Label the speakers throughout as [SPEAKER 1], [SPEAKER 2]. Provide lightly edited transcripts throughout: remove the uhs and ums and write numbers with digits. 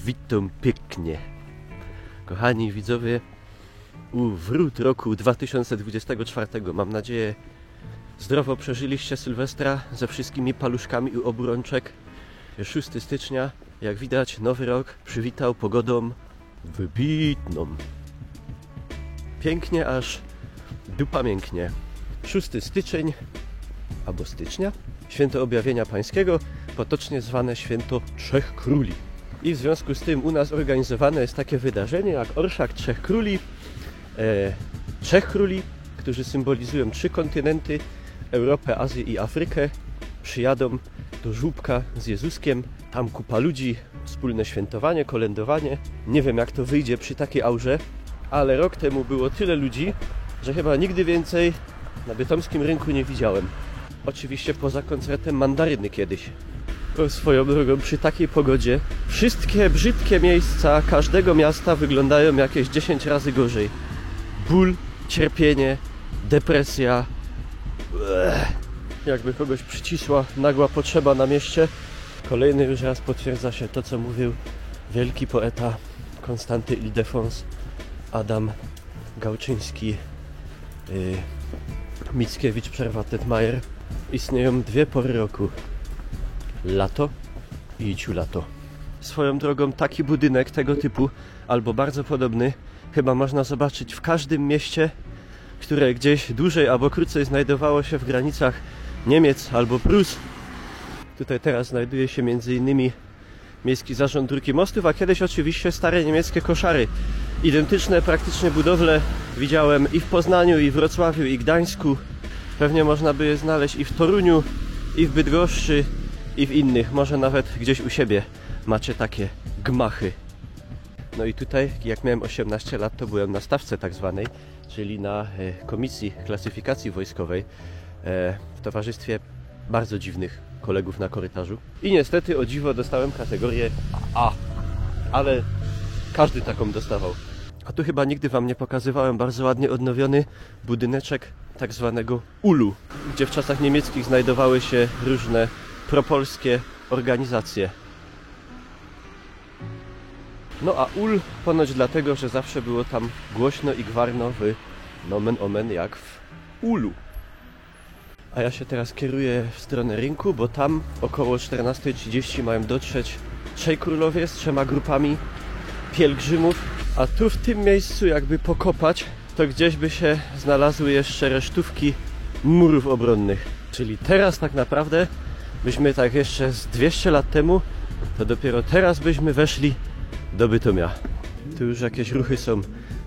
[SPEAKER 1] Witam pięknie. Kochani widzowie, wrót roku 2024. Mam nadzieję, zdrowo przeżyliście Sylwestra ze wszystkimi paluszkami u obrączek. 6 stycznia, jak widać, nowy rok przywitał pogodą wybitną. Pięknie, aż dupa mięknie. 6 styczeń, albo stycznia, święto Objawienia Pańskiego, potocznie zwane święto Trzech Króli. I w związku z tym u nas organizowane jest takie wydarzenie jak Orszak Trzech Króli. Trzech Króli, którzy symbolizują 3 kontynenty, Europę, Azję i Afrykę, przyjadą do żłóbka z Jezuskiem. Tam kupa ludzi, wspólne świętowanie, kolędowanie. Nie wiem, jak to wyjdzie przy takiej aurze, ale rok temu było tyle ludzi, że chyba nigdy więcej na bytomskim rynku nie widziałem. Oczywiście poza koncertem Mandaryny kiedyś. Swoją drogą, przy takiej pogodzie wszystkie brzydkie miejsca każdego miasta wyglądają jakieś 10 razy gorzej. Ból, cierpienie, depresja. Jakby kogoś przycisła nagła potrzeba na mieście. Kolejny już raz potwierdza się to, co mówił wielki poeta Konstanty Ildefons, Adam Gałczyński, Mickiewicz, Przerwa, Tetmajer. Istnieją 2 pory roku. Lato i ciulato. Swoją drogą taki budynek tego typu, albo bardzo podobny, chyba można zobaczyć w każdym mieście, które gdzieś dłużej albo krócej znajdowało się w granicach Niemiec albo Prus. Tutaj teraz znajduje się m.in. Miejski Zarząd Dróg i Mostów, a kiedyś oczywiście stare niemieckie koszary. Identyczne praktycznie budowle widziałem i w Poznaniu, i w Wrocławiu, i Gdańsku. Pewnie można by je znaleźć i w Toruniu, i w Bydgoszczy, i w innych. Może nawet gdzieś u siebie macie takie gmachy. No i tutaj, jak miałem 18 lat, to byłem na stawce tak zwanej, czyli na komisji klasyfikacji wojskowej w towarzystwie bardzo dziwnych kolegów na korytarzu. I niestety, o dziwo, dostałem kategorię A. Ale każdy taką dostawał. A tu chyba nigdy wam nie pokazywałem bardzo ładnie odnowiony budyneczek tak zwanego UL-u, gdzie w czasach niemieckich znajdowały się różne propolskie organizacje. No a UL ponoć dlatego, że zawsze było tam głośno i gwarno w nomen omen jak w UL-u. A ja się teraz kieruję w stronę rynku, bo tam około 14:30 mają dotrzeć 3 królowie z 3 grupami pielgrzymów. A tu w tym miejscu, jakby pokopać, to gdzieś by się znalazły jeszcze resztówki murów obronnych. Czyli teraz tak naprawdę byśmy tak jeszcze z 200 lat temu, to dopiero teraz byśmy weszli do Bytomia. Tu już jakieś ruchy są,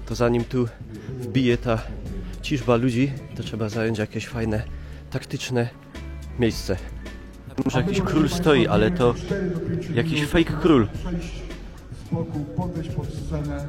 [SPEAKER 1] to zanim tu wbije ta ciżba ludzi, to trzeba zająć jakieś fajne, taktyczne miejsce. Może jakiś król stoi, ale to jakiś fake król. Podejść pod scenę.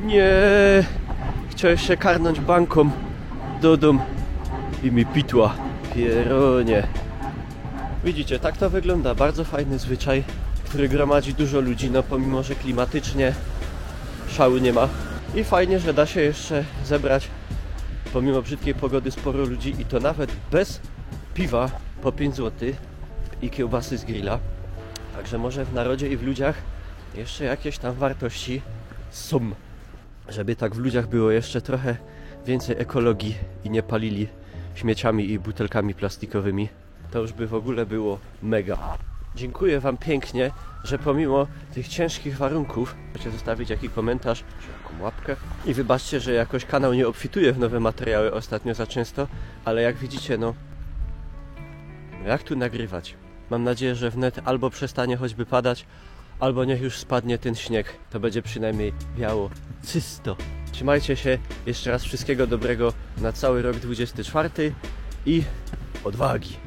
[SPEAKER 1] Nie, chciałeś się karnąć banką do dom i mi pitła. Pieronie. Widzicie, tak to wygląda. Bardzo fajny zwyczaj, który gromadzi dużo ludzi, no pomimo, że klimatycznie szału nie ma. I fajnie, że da się jeszcze zebrać pomimo brzydkiej pogody sporo ludzi i to nawet bez piwa po 5 zł i kiełbasy z grilla. Także może w narodzie i w ludziach jeszcze jakieś tam wartości są. Żeby tak w ludziach było jeszcze trochę więcej ekologii i nie palili śmieciami i butelkami plastikowymi, to już by w ogóle było mega. Dziękuję Wam pięknie, że pomimo tych ciężkich warunków możecie zostawić jakiś komentarz, czy jaką łapkę. I wybaczcie, że jakoś kanał nie obfituje w nowe materiały ostatnio za często, ale jak widzicie, no jak tu nagrywać? Mam nadzieję, że wnet albo przestanie choćby padać, albo niech już spadnie ten śnieg. To będzie przynajmniej biało, czysto. Trzymajcie się, jeszcze raz wszystkiego dobrego na cały rok 24 i odwagi!